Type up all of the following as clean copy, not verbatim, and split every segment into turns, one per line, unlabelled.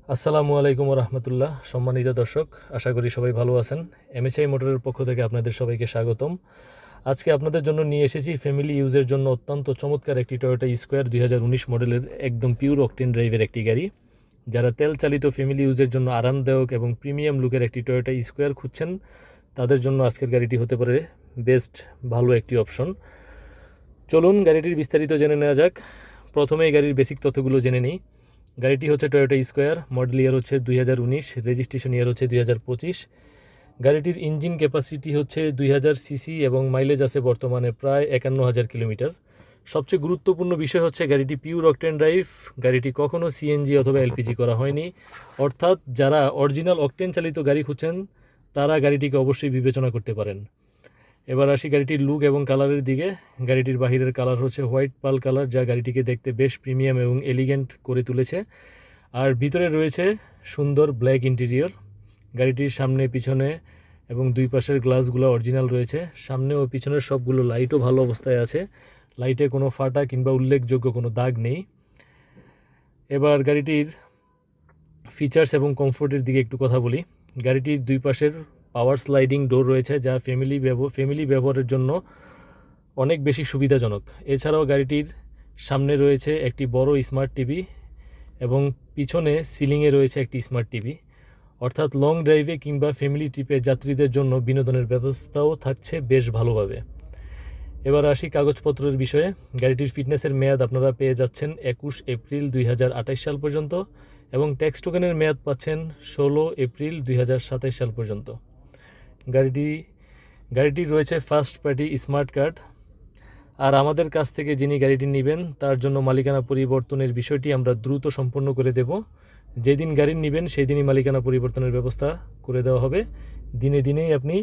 আসসালামু আলাইকুম রহমতুল্লাহ। সম্মানিত দর্শক, আশা করি সবাই ভালো আছেন। এমএসআই মোটরের পক্ষ থেকে আপনাদের সবাইকে স্বাগতম। আজকে আপনাদের জন্য নিয়ে এসেছি ফ্যামিলি ইউজের জন্য অত্যন্ত চমৎকার একটি টয়োটা স্কোয়ার 2019 মডেলের একদম পিওর অকটেন ড্রাইভের একটি গাড়ি। যারা তেল চালিত ফ্যামিলি ইউজের জন্য আরামদায়ক এবং প্রিমিয়াম লুকের একটি টয়োটা স্কোয়ার খুঁজছেন, তাদের জন্য আজকের গাড়িটি হতে পারে বেস্ট ভালো একটি অপশন। চলুন গাড়িটির বিস্তারিত জেনে নেওয়া যাক। প্রথমেই গাড়ির বেসিক তথ্যগুলো জেনে নিই। গাড়িটি হচ্ছে টয়োটা স্কোয়ার, মডেল ইয়ার হচ্ছে 2019, রেজিস্ট্রেশন ইয়ার হচ্ছে 2025। গাড়িটির ইঞ্জিন ক্যাপাসিটি হচ্ছে 2000 সিসি এবং মাইলেজ আছে বর্তমানে প্রায় 51,000 কিলোমিটার। সবচেয়ে গুরুত্বপূর্ণ বিষয় হচ্ছে গাড়িটি পিওর অকটেন ড্রাইভ। গাড়িটি কখনও সিএনজি অথবা এলপিজি করা হয়নি, অর্থাৎ যারা অরিজিনাল অকটেন চালিত গাড়ি খুঁজছেন তারা গাড়িটিকে অবশ্যই বিবেচনা করতে পারেন। এবার আসি গাড়িটির লুক এবং কালারের দিকে। গাড়িটির বাহিরের কালার হচ্ছে হোয়াইট পাল কালার, যা গাড়িটিকে দেখতে বেশ প্রিমিয়াম এবং এলিগেন্ট করে তুলেছে। আর ভিতরে রয়েছে সুন্দর ব্ল্যাক ইন্টেরিয়র। গাড়িটির সামনে পিছনে এবং দুই পাশের গ্লাসগুলো অরিজিনাল রয়েছে। সামনে ও পিছনের সবগুলো লাইটও ভালো অবস্থায় আছে, লাইটে কোনো ফাটা কিংবা উল্লেখযোগ্য কোনো দাগ নেই। এবার গাড়িটির ফিচার্স এবং কমফোর্টের দিকে একটু কথা বলি। গাড়িটির দুই পাশের পাওয়ার স্লাইডিং ডোর রয়েছে, যা ফ্যামিলি ব্যবহারের জন্য অনেক বেশি সুবিধাজনক। এছাড়াও গাড়িটির সামনে রয়েছে একটি বড় স্মার্ট টিভি এবং পিছনে সিলিংয়ে রয়েছে একটি স্মার্ট টিভি, অর্থাৎ লং ড্রাইভে কিংবা ফ্যামিলি ট্রিপে যাত্রীদের জন্য বিনোদনের ব্যবস্থাও থাকছে বেশ ভালোভাবে। এবার আসি কাগজপত্রের বিষয়ে। গাড়িটির ফিটনেসের মেয়াদ আপনারা পেয়ে যাচ্ছেন 21 এপ্রিল 2028 সাল পর্যন্ত এবং ট্যাক্স টোকেনের মেয়াদ পাচ্ছেন 16 এপ্রিল 2027 সাল পর্যন্ত। গাড়িটির রয়েছে ফার্স্ট পার্টি স্মার্ট কার্ড। আর আমাদের কাছ থেকে যিনি গাড়িটি নেবেন তার জন্য মালিকানা পরিবর্তনের বিষয়টি আমরা দ্রুত সম্পন্ন করে দেব। যেদিন গাড়ি নেবেন সেই দিনই মালিকানা পরিবর্তনের ব্যবস্থা করে দেওয়া হবে। দিনেই আপনি,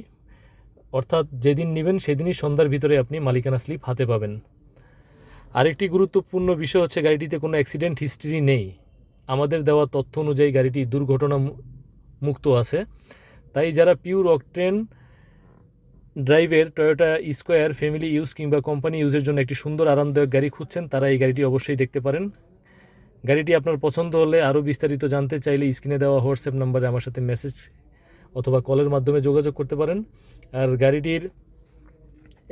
অর্থাৎ যেদিন নেবেন সেদিনই সন্ধ্যার ভিতরে আপনি মালিকানা স্লিপ হাতে পাবেন। আরেকটি গুরুত্বপূর্ণ বিষয় হচ্ছে গাড়িটিতে কোনো অ্যাক্সিডেন্ট হিস্ট্রি নেই। আমাদের দেওয়া তথ্য অনুযায়ী গাড়িটি দুর্ঘটনা মুক্ত আছে। তাই যারা পিওর অকটেন ড্রাইভের টয়োটা স্কোয়ার ফ্যামিলি ইউজ কিংবা কোম্পানি ইউজের জন্য একটি সুন্দর আরামদায়ক গাড়ি খুঁজছেন, তারা এই গাড়িটি অবশ্যই দেখতে পারেন। গাড়িটি আপনার পছন্দ হলে আরও বিস্তারিত জানতে চাইলে স্ক্রিনে দেওয়া হোয়াটসঅ্যাপ নাম্বারে আমার সাথে মেসেজ অথবা কলের মাধ্যমে যোগাযোগ করতে পারেন। আর গাড়িটির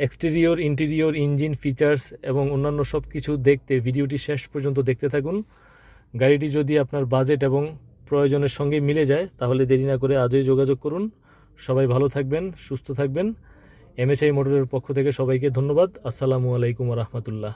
এক্সটেরিয়র, ইন্টেরিয়র, ইঞ্জিন, ফিচার্স এবং অন্যান্য সব কিছু দেখতে ভিডিওটি শেষ পর্যন্ত দেখতে থাকুন। গাড়িটি যদি আপনার বাজেট এবং প্রয়োজনের সঙ্গে মিলে যায় তাহলে দেরি না করে আজই যোগাযোগ করুন। সবাই ভালো থাকবেন, সুস্থ থাকবেন। এমএসআই মোটরের পক্ষ থেকে সবাইকে ধন্যবাদ। আসসালামু আলাইকুম রহমতুল্লাহ।